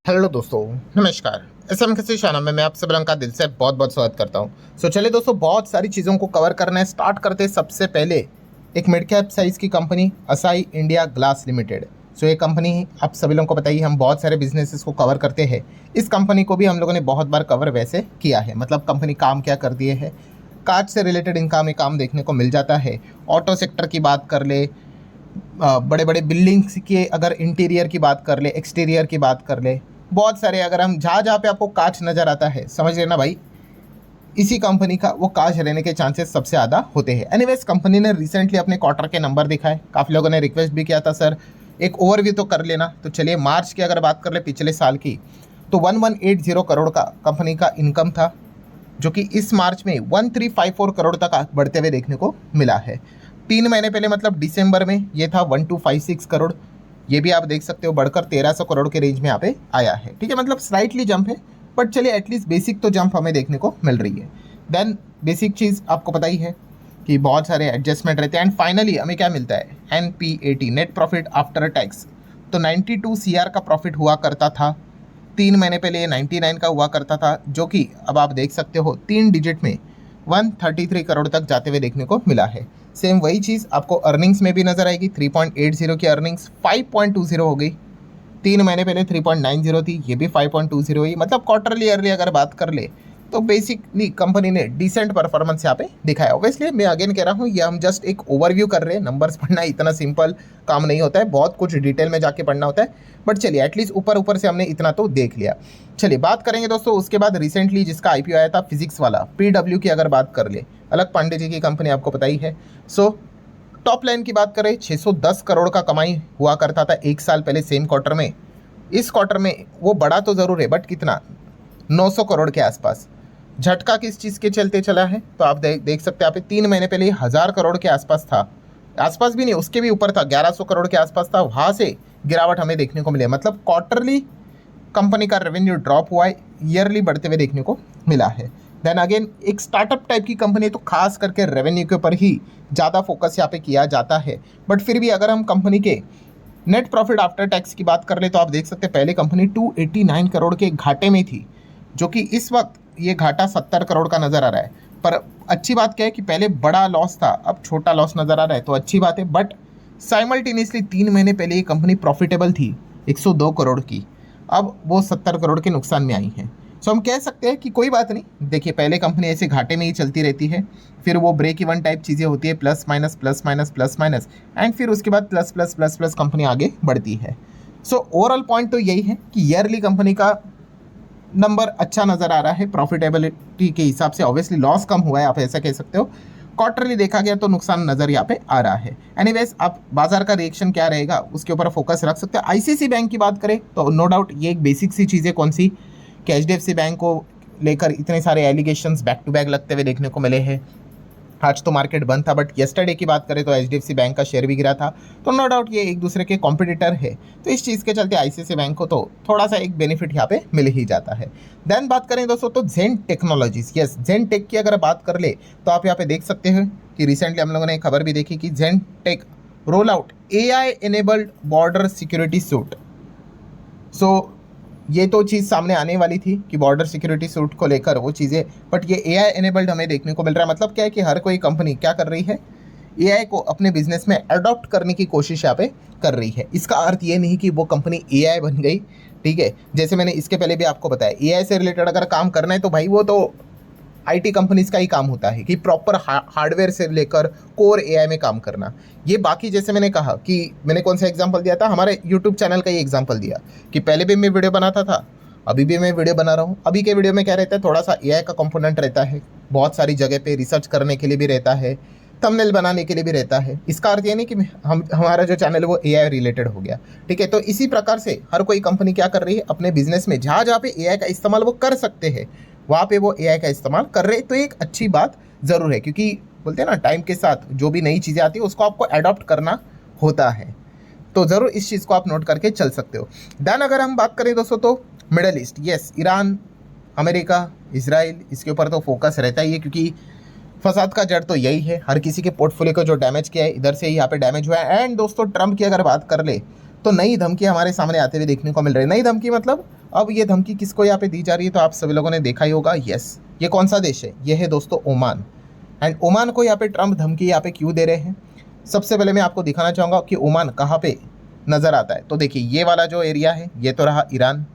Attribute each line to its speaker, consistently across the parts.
Speaker 1: Hello दोस्तों, नमस्कार। SM किसी शाना में मैं आप सब रंग का दिल से बहुत बहुत स्वागत करता हूं। चलिए दोस्तों, बहुत सारी चीज़ों को कवर करना है। स्टार्ट करते हैं सबसे पहले एक मिड कैप साइज़ की company acai India glass limited. ये कंपनी आप सभी लोगों को बताइए, हम बहुत सारे बिजनेसेस को कवर करते हैं। इस कंपनी को भी हम लोगों ने बहुत बार कवर वैसे किया है। मतलब कंपनी काम क्या कर दिए है, कांच से रिलेटेड इनका हमें काम देखने को मिल जाता है। ऑटो सेक्टर की बात कर ले, बड़े बड़े बिल्डिंग्स के अगर इंटीरियर की बात कर ले, एक्सटीरियर की बात कर ले, बहुत सारे, अगर हम जहाँ जहाँ पे आपको कांच नज़र आता है समझ लेना भाई, इसी कंपनी का वो कांच रहने के चांसेस सबसे ज़्यादा होते हैं। एनीवेज, कंपनी ने रिसेंटली अपने क्वार्टर के नंबर दिखाए। काफ़ी लोगों ने रिक्वेस्ट भी किया था सर एक ओवरव्यू तो कर लेना। तो चलिए, मार्च की अगर बात कर ले पिछले साल की, तो 1180 करोड़ का कंपनी का इनकम था, जो कि इस मार्च में 1354 करोड़ तक बढ़ते हुए देखने को मिला है। 3 महीने पहले मतलब दिसंबर में ये था 1256 करोड़। ये भी आप देख सकते हो बढ़कर 1300 करोड़ के रेंज में यहाँ पे आया है। ठीक है, मतलब स्लाइटली जंप है, बट चलिए एटलीस्ट बेसिक तो जंप हमें देखने को मिल रही है। देन बेसिक चीज़ आपको पता ही है कि बहुत सारे एडजस्टमेंट रहते हैं। एंड फाइनली हमें क्या मिलता है, NPAT, net profit after tax. तो 92 CR का प्रॉफिट हुआ करता था। 3 महीने पहले ये 99 का हुआ करता था, जो कि अब आप देख सकते हो 3 डिजिट में 133 करोड़ तक जाते हुए देखने को मिला है। सेम वही चीज़ आपको अर्निंग्स में भी नजर आएगी। 3.80 की अर्निंग्स 5.20 हो गई। 3 महीने पहले 3.90 थी, ये भी 5.20 हुई। मतलब क्वार्टरली ईयरली अगर बात कर ले तो बेसिकली कंपनी ने डिसेंट परफॉर्मेंस यहाँ पे दिखाया। ऑब्वियसली मैं अगेन कह रहा हूँ, ये हम जस्ट एक ओवरव्यू कर रहे हैं। नंबर्स पढ़ना इतना सिंपल काम नहीं होता है, बहुत कुछ डिटेल में जाके पढ़ना होता है। बट चलिए, एटलीस्ट ऊपर ऊपर से हमने इतना तो देख लिया। चलिए बात करेंगे दोस्तों उसके बाद रिसेंटली जिसका IPO आया था, फिजिक्स वाला PW की अगर बात कर ले, अलग पांडे जी की कंपनी आपको पता ही है। टॉप लाइन की बात करें, 610 करोड़ का कमाई हुआ करता था एक साल पहले सेम क्वार्टर में। इस क्वार्टर में वो बड़ा तो ज़रूर है, बट कितना, 900 करोड़ के आसपास। झटका किस चीज़ के चलते चला है, तो आप देख सकते हैं यहाँ पे 3 महीने पहले 1000 करोड़ के आसपास था। आसपास भी नहीं, उसके भी ऊपर था, 1100 करोड़ के आसपास था। वहाँ से गिरावट हमें देखने को मिली। मतलब क्वार्टरली कंपनी का रेवेन्यू ड्रॉप हुआ है, ईयरली बढ़ते हुए देखने को मिला है। देन अगेन, एक स्टार्टअप टाइप की कंपनी है, तो खास करके रेवेन्यू के ऊपर ही ज़्यादा फोकस यहाँ पे किया जाता है। बट फिर भी अगर हम कंपनी के नेट प्रॉफिट आफ्टर टैक्स की बात कर ले, तो आप देख सकते हैं पहले कंपनी 289 करोड़ के घाटे में थी, जो कि इस वक्त ये घाटा 70 करोड़ का नज़र आ रहा है। पर अच्छी बात क्या है कि पहले बड़ा लॉस था, अब छोटा लॉस नज़र आ रहा है, तो अच्छी बात है। बट साइमल्टेनियसली 3 महीने पहले ये कंपनी प्रॉफिटेबल थी 102 करोड़ की, अब वो 70 करोड़ के नुकसान में आई है। हम कह सकते हैं कि कोई बात नहीं। देखिए, पहले कंपनी ऐसे घाटे में ही चलती रहती है, फिर वो ब्रेक इवन टाइप चीज़ें होती है, plus minus plus minus plus minus, and फिर उसके बाद plus plus plus plus company आगे बढ़ती है। ओवरऑल पॉइंट तो यही है कि ईयरली कंपनी का नंबर अच्छा नज़र आ रहा है प्रॉफिटेबिलिटी के हिसाब से। ऑब्वियसली लॉस कम हुआ है, आप ऐसा कह सकते हो। क्वार्टरली देखा गया तो नुकसान नज़र यहाँ पे आ रहा है। एनीवेज, आप बाजार का रिएक्शन क्या रहेगा उसके ऊपर फोकस रख सकते हो। ICICI बैंक की बात करें तो नो डाउट ये एक बेसिक सी चीज़ है। कौन सी, कि HDFC बैंक को लेकर इतने सारे एलिगेशंस बैक टू बैक लगते हुए देखने को मिले हैं। आज तो मार्केट बंद था, बट येस्टरडे की बात करें तो HDFC बैंक का शेयर भी गिरा था। तो नो डाउट ये एक दूसरे के कॉम्पिटिटर है, तो इस चीज़ के चलते ICICI बैंक को तो थोड़ा सा एक बेनिफिट यहाँ पे मिल ही जाता है। देन बात करें दोस्तों तो जेन टेक्नोलॉजीज, यस, जेन टेक की अगर बात कर ले तो आप यहाँ पे देख सकते हैं कि रिसेंटली हम लोगों ने एक खबर भी देखी कि Zen Tech roll out AI enabled border security suite. ये तो चीज़ सामने आने वाली थी कि बॉर्डर सिक्योरिटी सूट को लेकर वो चीज़ें, बट ये AI एनेबल्ड हमें देखने को मिल रहा है। मतलब क्या है कि हर कोई कंपनी क्या कर रही है, AI को अपने बिजनेस में अडॉप्ट करने की कोशिश यहाँ पे कर रही है। इसका अर्थ ये नहीं कि वो कंपनी AI बन गई। ठीक है, जैसे मैंने इसके पहले भी आपको बताया, AI से रिलेटेड अगर काम करना है तो भाई वो तो IT कंपनीज का ही काम होता है कि प्रॉपर हार्डवेयर से लेकर कोर AI में काम करना। ये बाकी, जैसे मैंने कहा कि मैंने कौन सा एग्जांपल दिया था, हमारे YouTube चैनल का ही एग्जांपल दिया कि पहले भी मैं वीडियो बनाता था, अभी भी मैं वीडियो बना रहा हूँ। अभी के वीडियो में क्या रहता है, थोड़ा सा AI का कंपोनेंट रहता है, बहुत सारी जगह पे रिसर्च करने के लिए भी रहता है, थंबनेल बनाने के लिए भी रहता है। इसका अर्थ ये नहीं कि हमारा जो चैनल है वो AI रिलेटेड हो गया। ठीक है, तो इसी प्रकार से हर कोई कंपनी क्या कर रही है, अपने बिजनेस में जहाँ जहाँ पे AI का इस्तेमाल वो कर सकते हैं वहाँ पे वो AI का इस्तेमाल कर रहे हैं। तो एक अच्छी बात ज़रूर है, क्योंकि बोलते हैं ना, टाइम के साथ जो भी नई चीज़ें आती है उसको आपको अडॉप्ट करना होता है। तो ज़रूर इस चीज़ को आप नोट करके चल सकते हो। देन अगर हम बात करें दोस्तों तो middle east, yes, Iran, America, Israel, इसके ऊपर तो फोकस रहता ही है, क्योंकि फसाद का जड़ तो यही है। हर किसी के पोर्टफोलियो को जो डैमेज किया है इधर से ही यहाँ पे डैमेज हुआ है। एंड दोस्तों, ट्रम्प की अगर बात कर ले तो नई धमकी हमारे सामने आते हुए देखने को मिल रही है। नई धमकी मतलब अब ये धमकी किसको यहाँ पे दी जा रही है, तो आप सभी लोगों ने देखा ही होगा। यस, ये कौन सा देश है, ये है दोस्तों ओमान। एंड ओमान को यहाँ पे ट्रम्प धमकी यहाँ पे क्यों दे रहे हैं, सबसे पहले मैं आपको दिखाना चाहूँगा कि ओमान कहाँ पे नज़र आता है। तो देखिए ये वाला जो एरिया है ये तो रहा ईरान,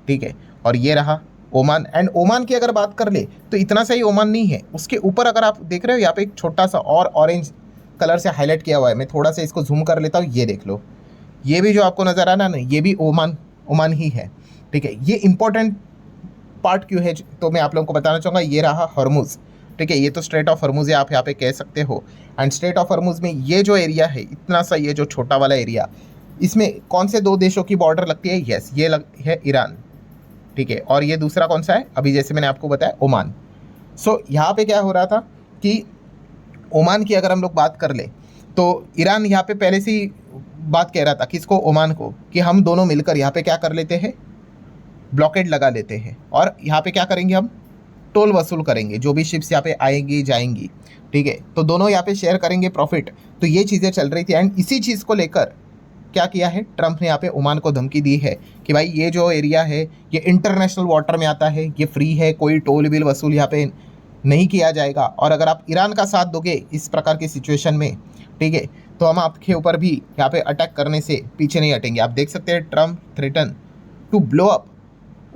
Speaker 1: ठीक है, और ये रहा ओमान। एंड ओमान की अगर बात कर ले तो इतना सही ओमान नहीं है, उसके ऊपर अगर आप देख रहे हो यहाँ पे एक छोटा सा और ऑरेंज कलर से हाईलाइट किया हुआ है। मैं थोड़ा सा इसको जूम कर लेता हूँ, ये देख लो, ये भी जो आपको नज़र आ रहा है ना, ये भी ओमान ही है, ठीक है। ये इंपॉर्टेंट पार्ट क्यों है तो मैं आप लोगों को बताना चाहूँगा। ये रहा हॉर्मुज़, ठीक है, ये तो स्ट्रेट ऑफ हॉर्मुज़ है, आप यहाँ पे कह सकते हो। एंड स्ट्रेट ऑफ हॉर्मुज़ में ये जो एरिया है, इतना सा ये जो छोटा वाला एरिया, इसमें कौन से दो देशों की बॉर्डर लगती है, यस ये है ईरान, ठीक है, और ये दूसरा कौन सा है, अभी जैसे मैंने आपको बताया ओमान। सो यहाँ पे क्या हो रहा था कि ओमान की अगर हम लोग बात कर ले तो ईरान यहाँ पे पहले से ही बात कह रहा था किसको, ओमान को, कि हम दोनों मिलकर यहाँ पे क्या कर लेते हैं, ब्लॉकेड लगा लेते हैं, और यहाँ पे क्या करेंगे, हम टोल वसूल करेंगे जो भी शिप्स यहाँ पे आएंगी जाएंगी, ठीक है, तो दोनों यहाँ पे शेयर करेंगे प्रॉफिट। तो ये चीज़ें चल रही थी। एंड इसी चीज़ को लेकर क्या किया है ट्रम्प ने यहाँ पे ओमान को धमकी दी है कि भाई ये जो एरिया है ये इंटरनेशनल वाटर में आता है, ये फ्री है, कोई टोल बिल वसूल यहाँ पे नहीं किया जाएगा, और अगर आप ईरान का साथ दोगे इस प्रकार की सिचुएशन में, ठीक है, तो हम आपके ऊपर भी यहाँ पे अटैक करने से पीछे नहीं हटेंगे। आप देख सकते हैं Trump threaten to blow up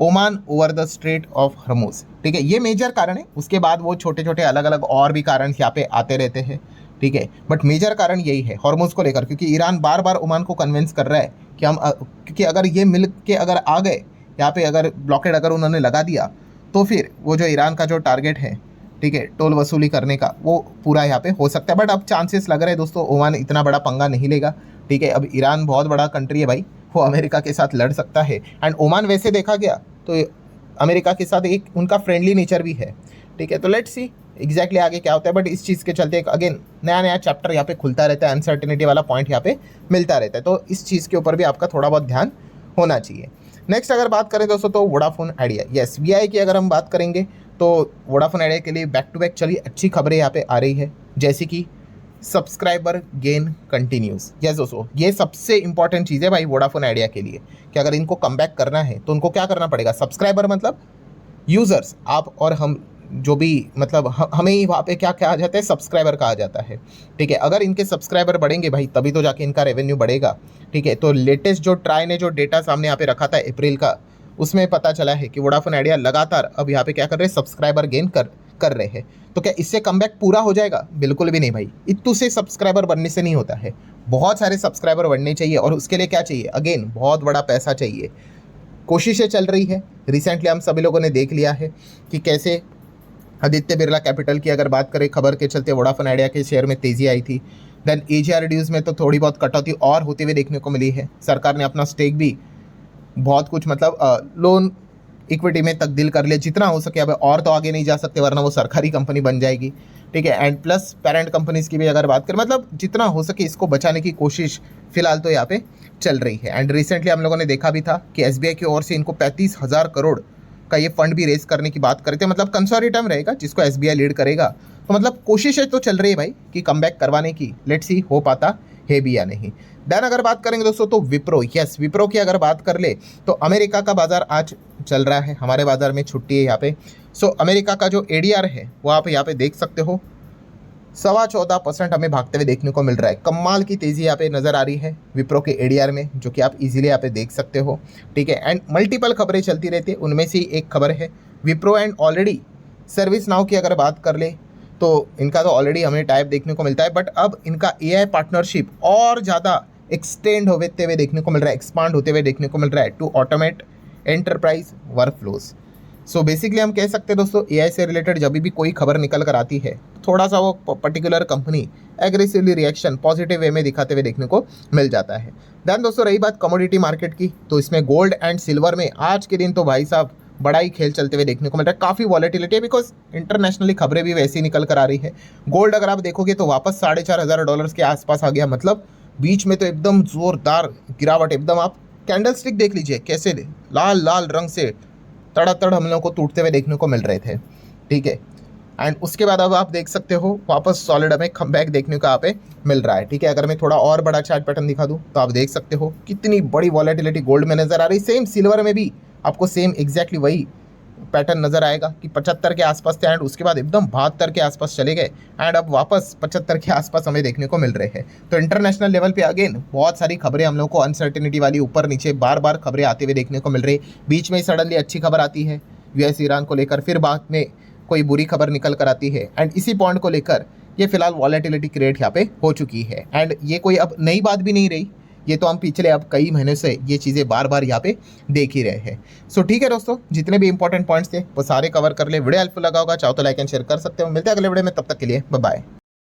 Speaker 1: Oman over the Strait of Hormuz, ठीक है, ये मेजर कारण है। उसके बाद वो छोटे छोटे अलग अलग और भी कारण यहाँ पे आते रहते हैं, ठीक है, बट मेजर कारण यही है हॉर्मुज़ को लेकर, क्योंकि ईरान बार बार ओमान को कन्विंस कर रहा है कि हम क्योंकि अगर ये मिल के अगर आ गए यहाँ पे, अगर ब्लॉकेड अगर उन्होंने लगा दिया तो फिर वो जो ईरान का जो टारगेट है, ठीक है, टोल वसूली करने का, वो पूरा यहाँ पे हो सकता है। बट अब चांसेस लग रहे हैं दोस्तों ओमान इतना बड़ा पंगा नहीं लेगा, ठीक है। अब ईरान बहुत बड़ा कंट्री है भाई, वो अमेरिका के साथ लड़ सकता है। एंड ओमान वैसे देखा गया तो अमेरिका के साथ एक उनका फ्रेंडली नेचर भी है, ठीक है। तो लेट्स सी एग्जैक्टली आगे क्या होता है, बट इस चीज़ के चलते एक अगेन नया नया चैप्टर यहाँ पे खुलता रहता है, अनसर्टेनिटी वाला पॉइंट यहाँ पे मिलता रहता है। तो इस चीज़ के ऊपर भी आपका थोड़ा बहुत ध्यान होना चाहिए। नेक्स्ट अगर बात करें दोस्तों तो वोडाफोन आइडिया, यस वीआई की अगर हम बात करेंगे तो वोडाफोन आइडिया के लिए बैक टू बैक चलिए अच्छी खबरें यहाँ पे आ रही है, जैसे कि सब्सक्राइबर गेन कंटिन्यूज। यस दोस्तों, ये सबसे इंपॉर्टेंट चीज़ है भाई वोडाफोन आइडिया के लिए कि अगर इनको कम बैक करना है तो उनको क्या करना पड़ेगा, सब्सक्राइबर मतलब यूज़र्स, आप और हम जो भी मतलब हमें ही वहाँ पे क्या कहा जाता है, सब्सक्राइबर कहा जाता है, ठीक है। अगर इनके सब्सक्राइबर बढ़ेंगे भाई तभी तो जाके इनका रेवेन्यू बढ़ेगा, ठीक है। तो लेटेस्ट जो ट्राई ने जो डेटा सामने यहाँ पे रखा था अप्रैल का, उसमें पता चला है कि वोडाफोन आइडिया लगातार अब यहाँ पे क्या कर रहे हैं, सब्सक्राइबर गेन कर रहे हैं। तो क्या इससे कमबैक पूरा हो जाएगा, बिल्कुल भी नहीं भाई, इतने से सब्सक्राइबर बनने से नहीं होता है, बहुत सारे सब्सक्राइबर बनने चाहिए, और उसके लिए क्या चाहिए, अगेन बहुत बड़ा पैसा चाहिए। कोशिशें चल रही है, रिसेंटली हम सभी लोगों ने देख लिया है कि कैसे आदित्य बिरला कैपिटल की अगर बात करें, खबर के चलते वोडाफोन आइडिया के शेयर में तेज़ी आई थी। देन एजीआर ड्यूज में तो थोड़ी बहुत कटौती और होते हुए देखने को मिली है। सरकार ने अपना स्टेक भी बहुत कुछ मतलब लोन इक्विटी में तब्दील कर लिया जितना हो सके। अब और तो आगे नहीं जा सकते वरना वो सरकारी कंपनी बन जाएगी, ठीक है। एंड प्लस पेरेंट कंपनीज की भी अगर बात करें, मतलब जितना हो सके इसको बचाने की कोशिश फिलहाल तो यहाँ पे चल रही है। एंड रिसेंटली हम लोगों ने देखा भी था कि एसबीआई की ओर से इनको 35,000 करोड़ का ये फंड भी रेज करने की बात करते हैं, मतलब कंसोर्टियम रहेगा जिसको एसबीआई लीड करेगा। तो मतलब कोशिशें तो चल रही है भाई कि कमबैक करवाने की, लेट्स सी हो पाता है भी या नहीं। देन अगर बात करेंगे दोस्तों तो विप्रो, यस विप्रो की अगर बात कर ले तो अमेरिका का बाजार आज चल रहा है, हमारे बाजार में छुट्टी है यहाँ पे। सो अमेरिका का जो एडीआर है वो आप यहाँ पे देख सकते हो, 14.25% हमें भागते हुए देखने को मिल रहा है। कमाल की तेज़ी यहाँ पे नज़र आ रही है विप्रो के एडीआर में, जो कि आप इजीली यहाँ पे देख सकते हो, ठीक है। एंड मल्टीपल खबरें चलती रहती है, उनमें से एक खबर है Wipro and already service now की अगर बात कर ले तो इनका तो ऑलरेडी हमें टाइप देखने को मिलता है, बट अब इनका एआई पार्टनरशिप और ज़्यादा एक्सटेंड होते हुए देखने को मिल रहा है, एक्सपांड होते हुए देखने को मिल रहा है to automate enterprise workflows. So basically हम कह सकते हैं दोस्तों एआई से रिलेटेड जब भी कोई खबर निकल कर आती है थोड़ा सा वो particular company aggressively reaction positive way में दिखाते हुए देखने को मिल जाता है। दैन दोस्तों रही बात कमोडिटी मार्केट की, तो इसमें गोल्ड एंड सिल्वर में आज के दिन तो भाई साहब बड़ा ही खेल चलते हुए देखने को मिल रहा है। काफ़ी वॉलेटिलिटी है बिकॉज इंटरनेशनली खबरें भी वैसी निकल कर आ रही है। गोल्ड अगर आप देखोगे तो वापस $4,500 के आसपास आ गया, मतलब बीच में तो एकदम जोरदार गिरावट, एकदम आप कैंडल स्टिक देख लीजिए कैसे लाल लाल रंग से तड़ातड़ हम लोगों को टूटते हुए देखने को मिल रहे थे, ठीक है। एंड उसके बाद अब आप देख सकते हो वापस सॉलिड हमें कमबैक देखने को यहाँ पे मिल रहा है, ठीक है। अगर मैं थोड़ा और बड़ा चार्ट पैटर्न दिखा दूँ तो आप देख सकते हो कितनी बड़ी वॉलेटिलिटी गोल्ड में नजर आ रही, सेम सिल्वर में भी आपको सेम एग्जैक्टली वही पैटर्न नजर आएगा कि 75 के आसपास थे एंड उसके बाद एकदम 72 के आसपास चले गए एंड अब वापस 75 के आसपास हमें देखने को मिल रहे हैं। तो इंटरनेशनल लेवल पे अगेन बहुत सारी खबरें हम लोग को अनसर्टेनिटी वाली ऊपर नीचे बार बार खबरें आते हुए देखने को मिल रही। बीच में सडनली अच्छी खबर आती है यूएस ईरान को लेकर, फिर बाद में कोई बुरी खबर निकल कर आती है एंड इसी पॉइंट को लेकर ये फिलहाल वॉलेटिलिटी क्रिएट यहाँ पे हो चुकी है एंड ये कोई अब नई बात भी नहीं रही, ये तो हम पिछले अब कई महीनों से ये चीज़ें बार बार यहाँ पे देख ही रहे हैं। सो ठीक है दोस्तों, जितने भी इंपॉर्टेंट पॉइंट्स थे वो सारे कवर कर ले। वीडियो हेल्पफुल लगा होगा, चाहो तो लाइक एंड शेयर कर सकते हो। मिलते हैं अगले वीडियो में, तब तक के लिए बाय बाय।